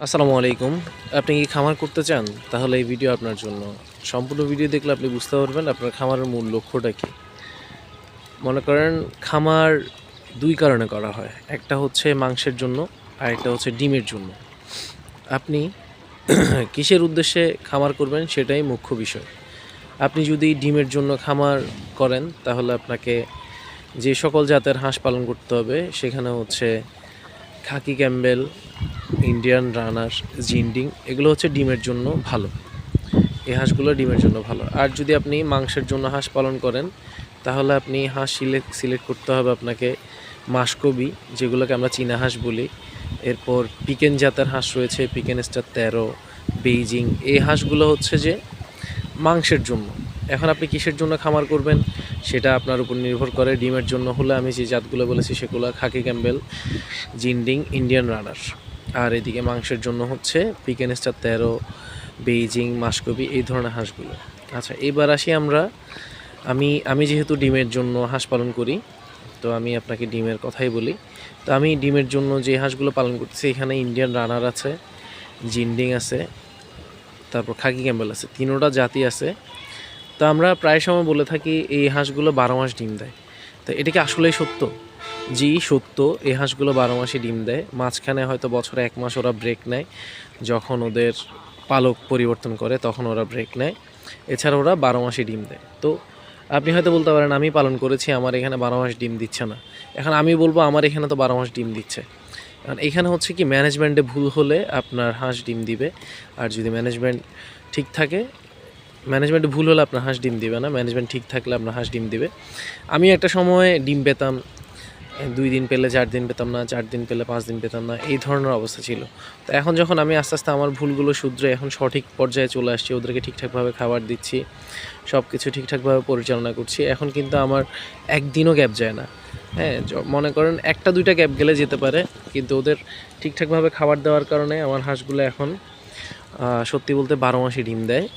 আসসালামু আলাইকুম। আপনি কি খামার করতে চান? তাহলে এই ভিডিও আপনার জন্য। সম্পূর্ণ ভিডিও দেখলে আপনি বুঝতে পারবেন আপনার খামারের মূল লক্ষ্যটা কী। মনে করেন খামার ২ কারণে করা হয়। একটা হচ্ছে মাংসের জন্য, আরেকটা হচ্ছে ডিমের জন্য। আপনি কিসের উদ্দেশ্যে খামার করবেন সেটাই মুখ্য বিষয়। আপনি যদি ডিমের জন্য খামার করেন তাহলে আপনাকে যে সকল জাতের হাঁস পালন করতে হবে সেখানে হচ্ছে খাকি ক্যাম্বেল, ইন্ডিয়ান রানার, জিন্ডিং এগুলো হচ্ছে ডিমের জন্য ভালো। এই হাঁসগুলো ডিমের জন্য ভালো। আর যদি আপনি মাংসের জন্য হাঁস পালন করেন তাহলে আপনি হাঁস সিলেক্ট করতে হবে আপনাকে মাসকবি, যেগুলোকে আমরা চীনা হাঁস বলি। এরপর পিকেন জাতের হাঁস রয়েছে, পিকেন স্টার 13, বেইজিং। এই হাঁসগুলো হচ্ছে যে মাংসের জন্য। এখন আপনি কিসের জন্য খামার করবেন সেটা আপনার উপর নির্ভর করে। ডিমের জন্য হলে আমি যে জাতগুলো বলেছি সেগুলো খাকি ক্যাম্বেল, জিন্ডিং, ইন্ডিয়ান রানার। আর এদিকে মাংসের জন্য হচ্ছে পিকেন স্টার 13, বেইজিং, মাসকবি, এই ধরনের হাঁসগুলো। আচ্ছা, এবার আসি আমি যেহেতু ডিমের জন্য হাঁস পালন করি, তো আমি আপনাকে ডিমের কথাই বলি। তো আমি ডিমের জন্য যে হাঁসগুলো পালন করতেছি এখানে ইন্ডিয়ান রানার আছে, জিন্ডিং আছে, তারপর খাকি ক্যাম্বেল আছে, তিনোটা জাতি আছে। তো আমরা প্রায় সময় বলে থাকি এই হাঁসগুলো 12 মাস ডিম দেয়। তো এটা কি আসলেই সত্য? জি সত্য, এই হাঁসগুলো 12 মাসই ডিম দেয়। মাঝখানে হয়তো বছরে 1 মাস ওরা ব্রেক নেয়, যখন ওদের পালক পরিবর্তন করে তখন ওরা ব্রেক নেয়। এছাড়া ওরা 12 মাসই ডিম দেয়। তো আপনি হয়তো বলতে পারেন আমি পালন করেছি, আমার এখানে 12 মাস ডিম দিচ্ছে না। এখন আমি বলবো আমার এখানে তো 12 মাস ডিম দিচ্ছে। কারণ এখানে হচ্ছে কি ম্যানেজমেন্টে ভুল হলে আপনার হাঁস ডিম দিবে। আর যদি ম্যানেজমেন্ট ঠিক থাকে, ম্যানেজমেন্টে ভুল হলে আপনার হাঁস ডিম দিবে না, ম্যানেজমেন্ট ঠিক থাকলে আপনার হাঁস ডিম দিবে। আমি একটা সময় ডিম পেতাম 2 দিন পেলে 4 দিন পেতাম না, 4 দিন পেলে 5 দিন পেতাম না, এই ধরনের অবস্থা ছিল। তো এখন যখন আমি আস্তে আস্তে আমার ভুলগুলো শুধরে এখন সঠিক পর্যায়ে চলে আসছি, ওদেরকে ঠিকঠাকভাবে খাবার দিচ্ছি, সব কিছু ঠিকঠাকভাবে পরিচালনা করছি, এখন কিন্তু আমার একদিনও গ্যাপ যায় না। হ্যাঁ, মনে করেন 1-2টা গ্যাপ গেলে যেতে পারে, কিন্তু ওদের ঠিকঠাকভাবে খাবার দেওয়ার কারণে আমার হাঁসগুলো এখন সত্যি বলতে 12 মাসই ডিম দেয়।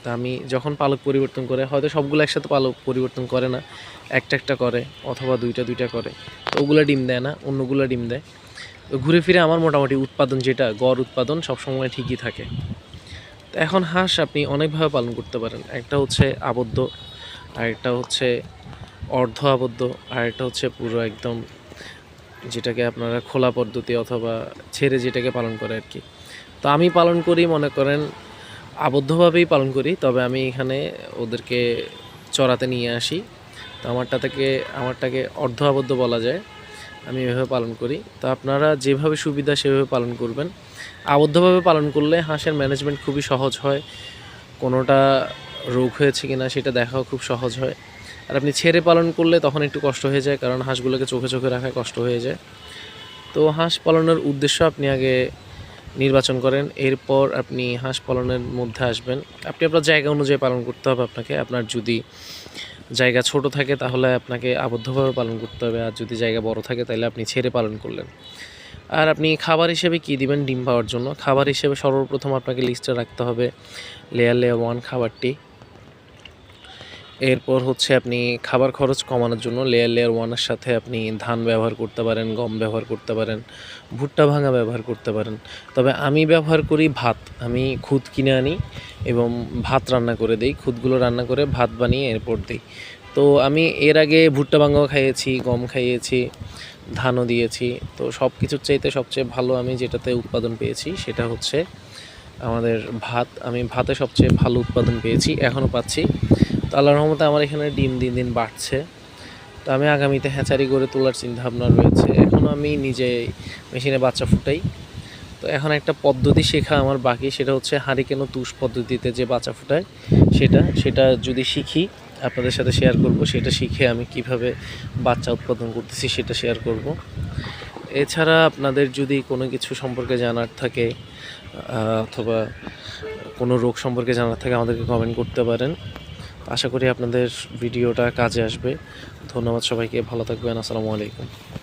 তা আমি যখন পালক পরিবর্তন করে, হয়তো সবগুলো একসাথে পালক পরিবর্তন করে না, একটা করে অথবা দুইটা করে, তো ওগুলো ডিম দেয় না, অন্যগুলো ডিম দেয়। তো ঘুরে ফিরে আমার মোটামুটি উৎপাদন, যেটা গড় উৎপাদন, সবসময় ঠিকই থাকে। তো এখন হাঁস আপনি অনেকভাবে পালন করতে পারেন। একটা হচ্ছে আবদ্ধ, আরেকটা হচ্ছে অর্ধ আবদ্ধ, আরেকটা হচ্ছে পুরো একদম যেটাকে আপনারা খোলা পদ্ধতি অথবা ছেড়ে যেটাকে পালন করে আর কি। তো আমি পালন করি মনে করেন আবদ্ধভাবেই পালন করি, তবে আমি এখানে ওদেরকে চড়াতে নিয়ে আসি। তো আমারটাকে অর্ধ আবদ্ধ বলা যায়। আমি এভাবে পালন করি। তো আপনারা যেভাবে সুবিধা সেভাবে পালন করবেন। আবদ্ধভাবে পালন করলে হাঁসের ম্যানেজমেন্ট খুবই সহজ হয়, কোনোটা রোগ হয়েছে কিনা সেটা দেখাও খুব সহজ হয়। আর আপনি ছেড়ে পালন করলে তখন একটু কষ্ট হয়ে যায়, কারণ হাঁসগুলোকে চোখে চোখে রাখা কষ্ট হয়ে যায়। তো হাঁস পালনের উদ্দেশ্য আপনি আগে নির্বাচন করেন, এরপর আপনি হাঁস পালনের মধ্যে আসবেন। আপনি আপনার জায়গা অনুযায়ী পালন করতে হবে আপনাকে। আপনার যদি জায়গা ছোট থাকে তাহলে আপনাকে আবদ্ধভাবে পালন করতে হবে, আর যদি জায়গা বড় থাকে তাহলে আপনি ছেড়ে পালন করলেন। আর আপনি খাবার হিসেবে কী দিবেন ডিম পাওয়ার জন্য? খাবার হিসেবে সর্বপ্রথম আপনাকে লিস্টে রাখতে হবে লেয়ার 1 খাবারটি। এরপর হচ্ছে আপনি খাবার খরচ কমানোর জন্য লেয়ার 1-এর সাথে আপনি ধান ব্যবহার করতে পারেন, গম ব্যবহার করতে পারেন, ভুট্টা ভাঙা ব্যবহার করতে পারেন। তবে আমি ব্যবহার করি ভাত। আমি খুদ কিনে আনি এবং ভাত রান্না করে দিই। খুদগুলো রান্না করে ভাত বানিয়ে এরপর দিই। তো আমি এর আগে ভুট্টা ভাঙাও খাইয়েছি, গম খাইয়েছি, ধানও দিয়েছি। তো সব কিছুর চাইতে সবচেয়ে ভালো আমি যেটাতে উৎপাদন পেয়েছি সেটা হচ্ছে আমাদের ভাত। আমি ভাতে সবচেয়ে ভালো উৎপাদন পেয়েছি, এখনও পাচ্ছি। তো আল্লাহর রহমতে আমার এখানে ডিম দিন দিন বাড়ছে। তো আমি আগামীতে হ্যাচারি করে তোলার চিন্তাভাবনা রয়েছে। এখনও আমি নিজে মেশিনে বাচ্চা ফুটাই। তো এখন একটা পদ্ধতি শেখা আমার বাকি, সেটা হচ্ছে হারিকেন ও তুষ পদ্ধতিতে যে বাচ্চা ফুটায় সেটা যদি শিখি আপনাদের সাথে শেয়ার করব। সেটা শিখে আমি কিভাবে বাচ্চা উৎপাদন করতেছি সেটা শেয়ার করব। এছাড়া আপনাদের যদি কোনো কিছু সম্পর্কে জানার থাকে অথবা কোনো রোগ সম্পর্কে জানার থাকে আমাদেরকে কমেন্ট করতে পারেন। আশা করি আপনাদের ভিডিওটা কাজে আসবে। ধন্যবাদ সবাইকে, ভালো থাকবেন। আসসালামু আলাইকুম।